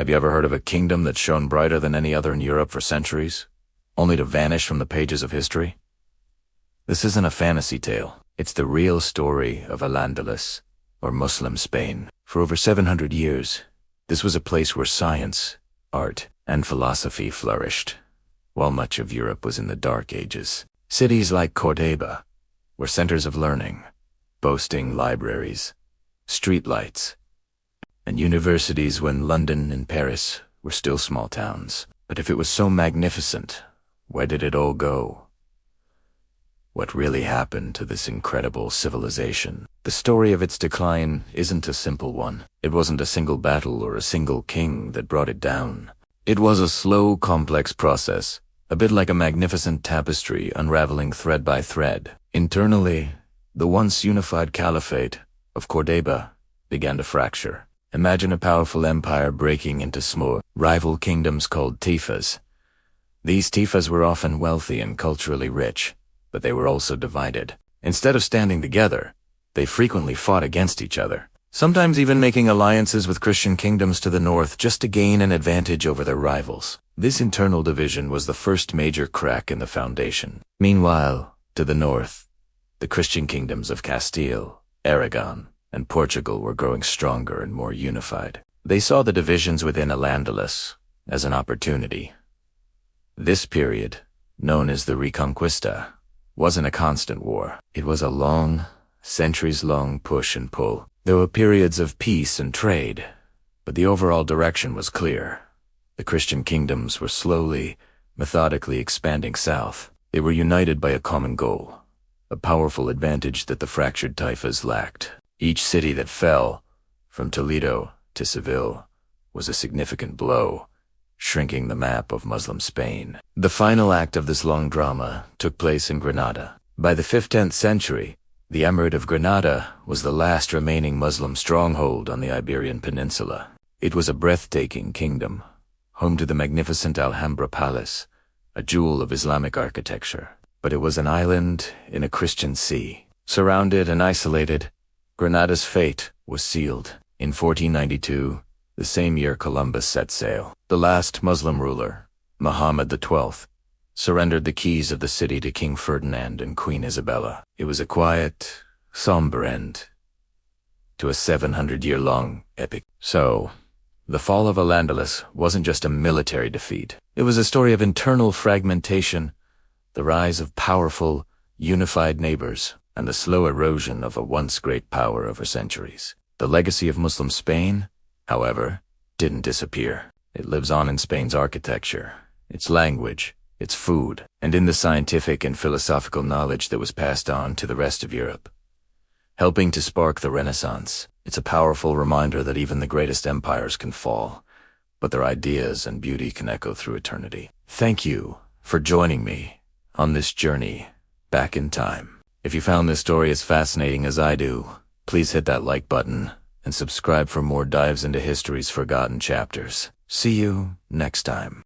Have you ever heard of a kingdom that shone brighter than any other in Europe for centuries, only to vanish from the pages of history? This isn't a fantasy tale. It's the real story of Al-Andalus, or Muslim Spain. For over 700 years, this was a place where science, art, and philosophy flourished, while much of Europe was in the Dark Ages. Cities like Córdoba were centers of learning, boasting libraries, streetlights, and universities when London and Paris were still small towns. But if it was so magnificent, where did it all go? What really happened to this incredible civilization? The story of its decline isn't a simple one. It wasn't a single battle or a single king that brought it down. It was a slow, complex process, a bit like a magnificent tapestry unraveling thread by thread. Internally, the once unified caliphate of Córdoba began to fracture. Imagine a powerful empire breaking into small, rival kingdoms called tifas. These tifas were often wealthy and culturally rich, but they were also divided. Instead of standing together, they frequently fought against each other, sometimes even making alliances with Christian kingdoms to the north just to gain an advantage over their rivals. This internal division was the first major crack in the foundation. Meanwhile, to the north, the Christian kingdoms of Castile, Aragon, and Portugal were growing stronger and more unified. They saw the divisions within Al-Andalus as an opportunity. This period, known as the Reconquista, wasn't a constant war. It was a long, centuries-long push and pull. There were periods of peace and trade, but the overall direction was clear. The Christian kingdoms were slowly, methodically expanding south. They were united by a common goal, a powerful advantage that the fractured taifas lacked. Each city that fell, from Toledo to Seville, was a significant blow, shrinking the map of Muslim Spain. The final act of this long drama took place in Granada. By the 15th century, the Emirate of Granada was the last remaining Muslim stronghold on the Iberian Peninsula. It was a breathtaking kingdom, home to the magnificent Alhambra Palace, a jewel of Islamic architecture. But it was an island in a Christian sea. Surrounded and isolated, Granada's fate was sealed. In 1492, the same year Columbus set sail, the last Muslim ruler, Muhammad XII, surrendered the keys of the city to King Ferdinand and Queen Isabella. It was a quiet, somber end to a 700-year-long epic. So, the fall of Al-Andalus wasn't just a military defeat. It was a story of internal fragmentation, the rise of powerful, unified neighbors, and the slow erosion of a once great power over centuries. The legacy of Muslim Spain, however, didn't disappear. It lives on in Spain's architecture, its language, its food, and in the scientific and philosophical knowledge that was passed on to the rest of Europe, helping to spark the Renaissance. It's a powerful reminder that even the greatest empires can fall, but their ideas and beauty can echo through eternity. Thank you for joining me on this journey back in time. If you found this story as fascinating as I do, please hit that like button and subscribe for more dives into history's forgotten chapters. See you next time.